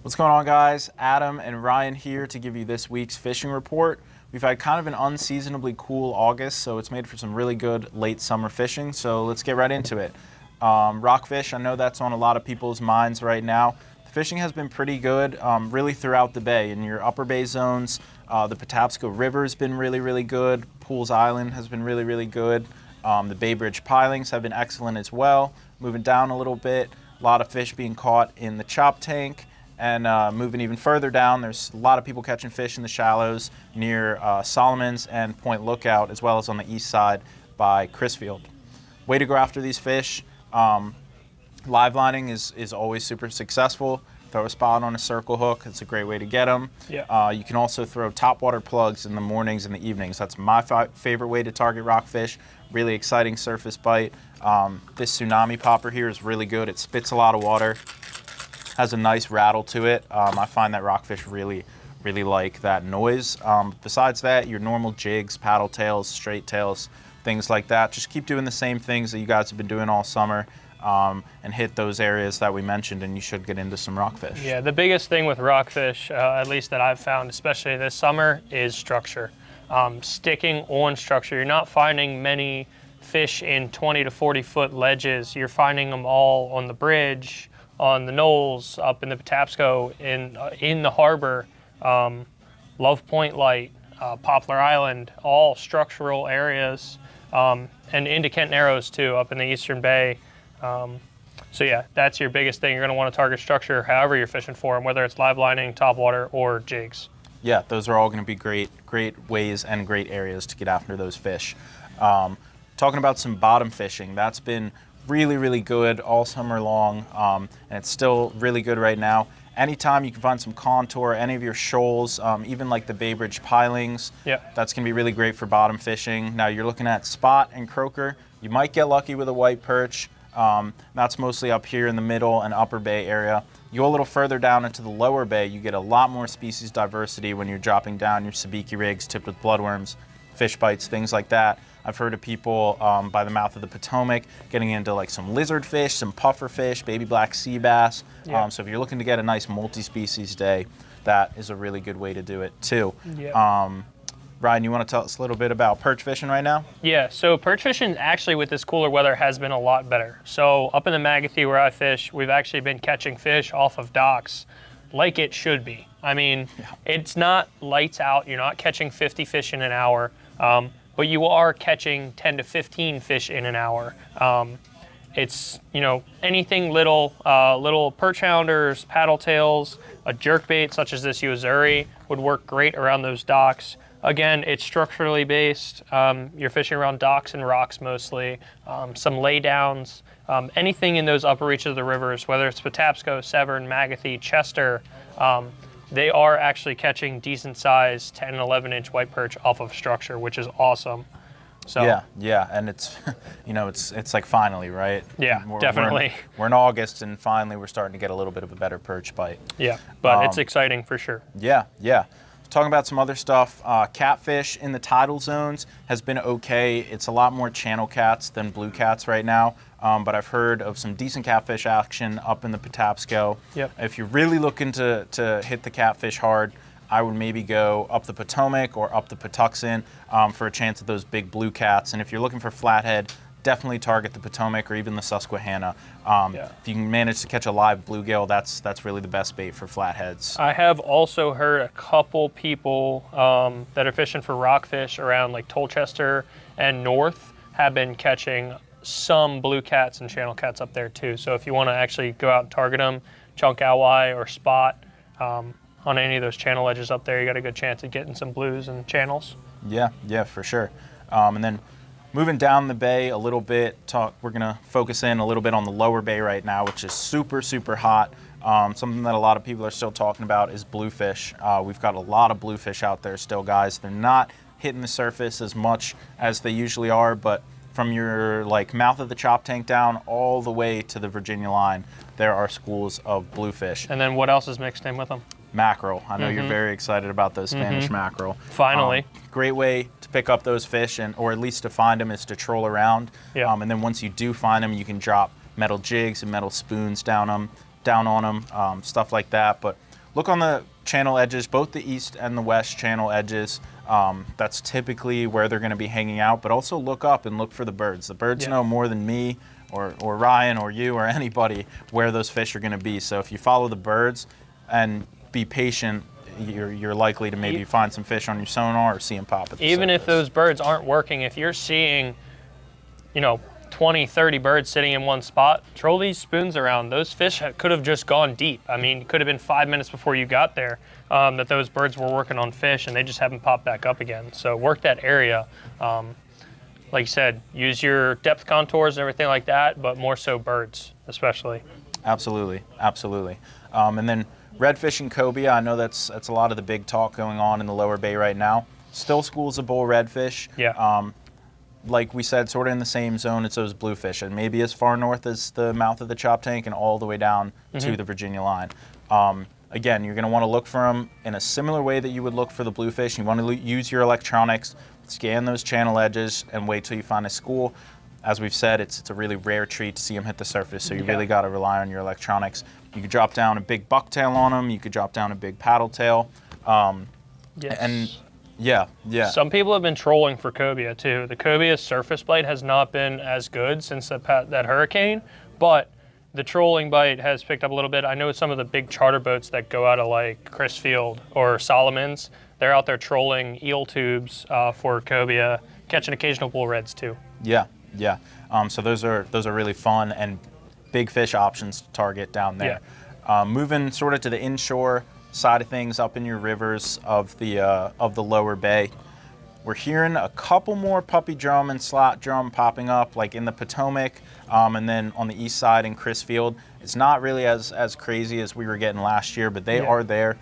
What's going on, guys? Adam and Ryan here to give you this week's fishing report. We've had kind of an unseasonably cool August, so it's made for some really good late summer fishing, so let's get right into it. Rockfish, I know that's on a lot of people's minds right now. The fishing has been pretty good really throughout the bay. In your upper bay zones, the Patapsco River has been really good. Pools Island has been really good. The Bay Bridge pilings have been excellent as well. Moving down a little bit, a lot of fish being caught in the chop tank. And moving even further down, there's a lot of people catching fish in the shallows near Solomon's and Point Lookout, as well as on the east side by Crisfield. Way to go after these fish. Live lining is always super successful. Throw a spot on a circle hook. It's a great way to get them. Yeah. You can also throw topwater plugs in the mornings and the evenings. That's my favorite way to target rockfish. Really exciting surface bite. This tsunami popper here is really good. It spits a lot of water. Has a nice rattle to it. I find that rockfish really like that noise. Besides that, your normal jigs, paddle tails, straight tails, things like that. Just keep doing the same things that you guys have been doing all summer and hit those areas that we mentioned, and you should get into some rockfish. Yeah, the biggest thing with rockfish, at least that I've found, especially this summer, is structure. Sticking on structure. You're not finding many fish in 20 to 40 foot ledges. You're finding them all on the bridge, on the knolls, up in the Patapsco, in the harbor, Love Point Light, Poplar Island, all structural areas, and into Kent Narrows too, up in the Eastern Bay. So yeah, that's your biggest thing. You're going to want to target structure however you're fishing for them, whether it's live lining, topwater, or jigs. Yeah, those are all going to be great ways and great areas to get after those fish. Talking about some bottom fishing, that's been really good all summer long, and it's still really good right now. Anytime you can find some contour, any of your shoals, even like the Bay Bridge pilings, that's going to be really great for bottom fishing. Now you're looking at spot and croaker. You might get lucky with a white perch. That's mostly up here in the middle and upper bay area. You go a little further down into the lower bay, you get a lot more species diversity when you're dropping down your sabiki rigs tipped with bloodworms, fish bites, things like that. I've heard of people by the mouth of the Potomac getting into like some lizard fish, some puffer fish, baby black sea bass. So if you're looking to get a nice multi-species day, that is a really good way to do it too. Ryan, you want to tell us a little bit about perch fishing right now? Yeah, so perch fishing actually with this cooler weather has been a lot better. So up in the Magothy where I fish, we've actually been catching fish off of docks like it should be. I mean, it's not lights out. You're not catching 50 fish in an hour. But you are catching 10 to 15 fish in an hour. It's, anything little, little perch hounders, paddle tails, a jerkbait such as this Yozuri would work great around those docks. Again, it's structurally based. You're fishing around docks and rocks mostly, some laydowns, anything in those upper reaches of the rivers, whether it's Patapsco, Severn, Magothy, Chester, they are actually catching decent-sized 10 and 11-inch white perch off of structure, which is awesome. So yeah, and it's it's like finally, right? Yeah, definitely. We're in August, and finally we're starting to get a little bit of a better perch bite. Yeah, but it's exciting for sure. Yeah. Talking about some other stuff, catfish in the tidal zones has been okay. It's a lot more channel cats than blue cats right now, but I've heard of some decent catfish action up in the Patapsco. If you're really looking to hit the catfish hard, I would maybe go up the Potomac or up the Patuxent for a chance at those big blue cats. And if you're looking for flathead, definitely target the Potomac or even the Susquehanna. If you can manage to catch a live bluegill, that's really the best bait for flatheads. I have also heard a couple people that are fishing for rockfish around like Tolchester and north have been catching some blue cats and channel cats up there too. So if you want to actually go out and target them, chunk ally or spot on any of those channel edges up there, you got a good chance of getting some blues and channels. Yeah, for sure. And then moving down the bay a little bit, we're going to focus in a little bit on the lower bay right now, which is super hot. Something that a lot of people are still talking about is bluefish. We've got a lot of bluefish out there still, guys. They're not hitting the surface as much as they usually are, but from your mouth of the chop tank down all the way to the Virginia line, there are schools of bluefish. And then what else is mixed in with them? Mackerel. I know you're very excited about those Spanish mackerel. Finally. Great way to pick up those fish, or at least to find them, is to troll around. And then once you do find them, you can drop metal jigs and metal spoons down on them, stuff like that. But look on the channel edges, both the east and the west channel edges. That's typically where they're going to be hanging out, but also look up and look for the birds. The birds know more than me or Ryan or you or anybody where those fish are going to be. So if you follow the birds and be patient, you're likely to maybe find some fish on your sonar or see them pop at the Even surface. if those birds aren't working, if you're seeing, 20, 30 birds sitting in one spot, troll these spoons around. Those fish could have just gone deep. I mean, it could have been 5 minutes before you got there that those birds were working on fish and they just haven't popped back up again. So work that area. Like you said, use your depth contours and everything like that, but more so birds, especially. Absolutely, absolutely. And then redfish and cobia, I know that's a lot of the big talk going on in the lower bay right now. Still schools of bull redfish. Yeah. Like we said, sort of in the same zone as those bluefish, and maybe as far north as the mouth of the Chop Tank and all the way down to the Virginia line. Again, you're going to want to look for them in a similar way that you would look for the bluefish. You want to use your electronics, scan those channel edges, and wait till you find a school. As we've said, it's a really rare treat to see them hit the surface, so you really got to rely on your electronics. You could drop down a big bucktail on them. You could drop down a big paddle tail. Yes. And yeah. Some people have been trolling for cobia too. The cobia surface bite has not been as good since that hurricane, but the trolling bite has picked up a little bit. I know some of the big charter boats that go out of like Chrisfield or Solomon's, they're out there trolling eel tubes for cobia, catching occasional bull reds too. Yeah. So those are really fun and big fish options to target down there. Moving sort of to the inshore side of things, up in your rivers of the lower bay, we're hearing a couple more puppy drum and slot drum popping up, like in the Potomac, and then on the east side in Chrisfield. It's not really as crazy as we were getting last year, but they are there.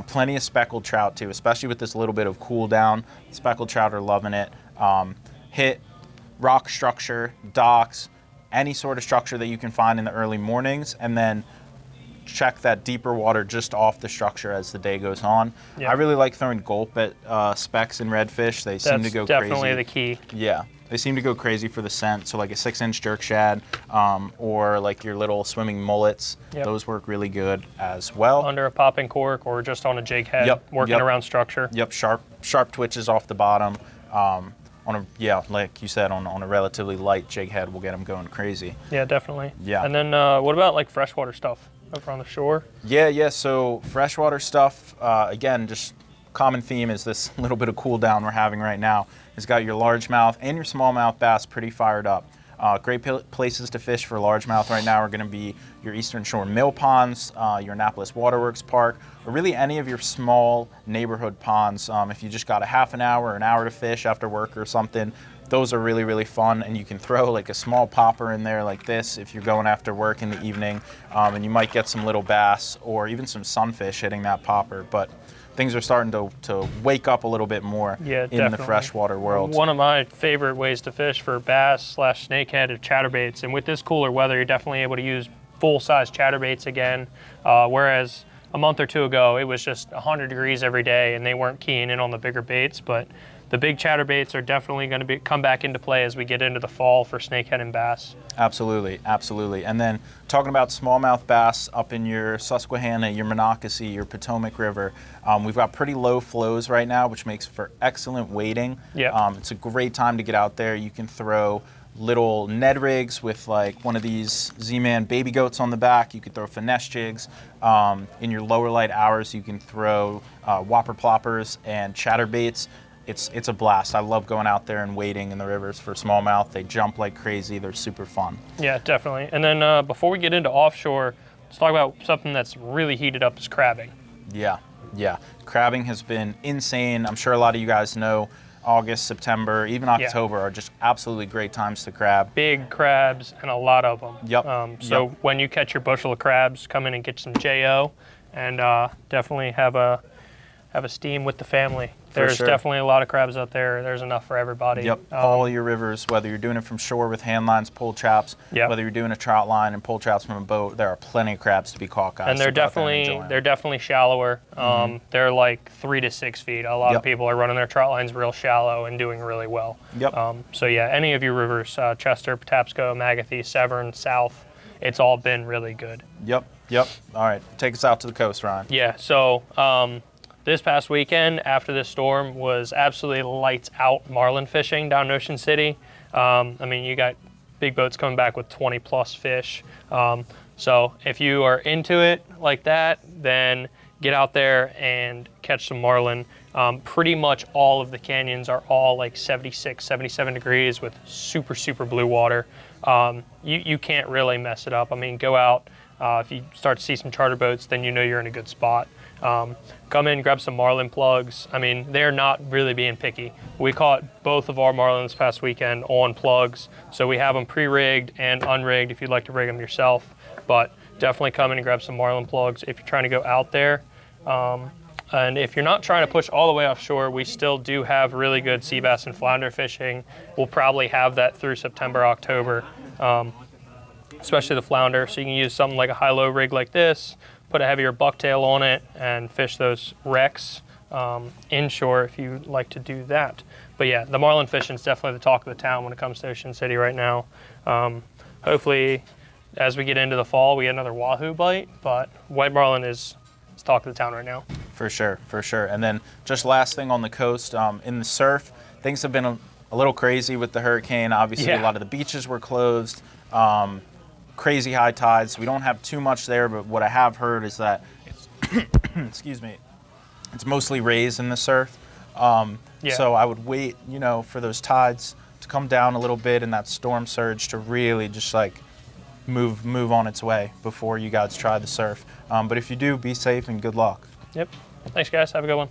Plenty of speckled trout too, especially with this little bit of cool down. Speckled trout are loving it. Hit rock structure, docks, any sort of structure that you can find in the early mornings, and then check that deeper water just off the structure as the day goes on. I really like throwing gulp at specks and redfish. They seem to go crazy. That's definitely the key. Yeah, they seem to go crazy for the scent. So like a 6-inch jerk shad or like your little swimming mullets, those work really good as well. Under a popping cork or just on a jig head, working around structure. Yep, sharp twitches off the bottom. Like you said, on a relatively light jig head, we'll get them going crazy. Yeah, definitely. Yeah. And then what about like freshwater stuff over on the shore? Yeah. So freshwater stuff, again, just common theme is this little bit of cool down we're having right now. It's got your largemouth and your smallmouth bass pretty fired up. Great places to fish for largemouth right now are going to be your Eastern Shore mill ponds, your Annapolis Waterworks Park, or really any of your small neighborhood ponds. If you just got a half an hour to fish after work or something, those are really, really fun, and you can throw like a small popper in there like this if you're going after work in the evening, and you might get some little bass or even some sunfish hitting that popper. But things are starting to wake up a little bit more in the freshwater world. One of my favorite ways to fish for bass / snakehead is chatterbaits, and with this cooler weather, you're definitely able to use full-size chatterbaits again, whereas a month or two ago, it was just 100 degrees every day, and they weren't keying in on the bigger baits, but the big chatterbaits are definitely going to come back into play as we get into the fall for snakehead and bass. Absolutely. And then talking about smallmouth bass up in your Susquehanna, your Monocacy, your Potomac River, we've got pretty low flows right now, which makes for excellent wading. It's a great time to get out there. You can throw little Ned rigs with like one of these Z-Man baby goats on the back. You could throw finesse jigs. In your lower light hours, you can throw whopper ploppers and chatterbaits. It's a blast. I love going out there and wading in the rivers for smallmouth. They jump like crazy. They're super fun. Yeah, definitely. And then before we get into offshore, let's talk about something that's really heated up is crabbing. Yeah. Crabbing has been insane. I'm sure a lot of you guys know August, September, even October are just absolutely great times to crab. Big crabs and a lot of them. So when you catch your bushel of crabs, come in and get some JO and definitely have a steam with the family. There's definitely a lot of crabs out there. There's enough for everybody. All your rivers, whether you're doing it from shore with hand lines, pull traps, whether you're doing a trout line and pull traps from a boat, there are plenty of crabs to be caught, guys. And they're definitely shallower. They're like 3 to 6 feet. A lot of people are running their trout lines real shallow and doing really well. So yeah, any of your rivers, Chester, Patapsco, Magathie, Severn, South, it's all been really good. Yep. All right, take us out to the coast, Ryan. Yeah, so this past weekend after this storm was absolutely lights out marlin fishing down in Ocean City. I mean, you got big boats coming back with 20 plus fish. So if you are into it like that, then get out there and catch some marlin. Pretty much all of the canyons are all like 76, 77 degrees with super, super blue water. You can't really mess it up. I mean, go out. If you start to see some charter boats, then you know you're in a good spot. Come in, grab some marlin plugs. I mean, they're not really being picky. We caught both of our marlin this past weekend on plugs. So we have them pre-rigged and unrigged if you'd like to rig them yourself. But definitely come in and grab some marlin plugs if you're trying to go out there. And if you're not trying to push all the way offshore, we still do have really good sea bass and flounder fishing. We'll probably have that through September, October, especially the flounder. So you can use something like a high-low rig like this, put a heavier bucktail on it, and fish those wrecks inshore if you like to do that. But yeah, the marlin fishing is definitely the talk of the town when it comes to Ocean City right now. Hopefully, as we get into the fall, we get another wahoo bite, but white marlin is talk of the town right now. For sure. And then just last thing on the coast, in the surf, things have been a little crazy with the hurricane. Obviously, a lot of the beaches were closed, crazy high tides. We don't have too much there, but what I have heard is that it's, excuse me, it's mostly rays in the surf. So I would wait, for those tides to come down a little bit and that storm surge to really just like move on its way before you guys try the surf. But if you do, be safe and good luck. Yep. Thanks, guys. Have a good one.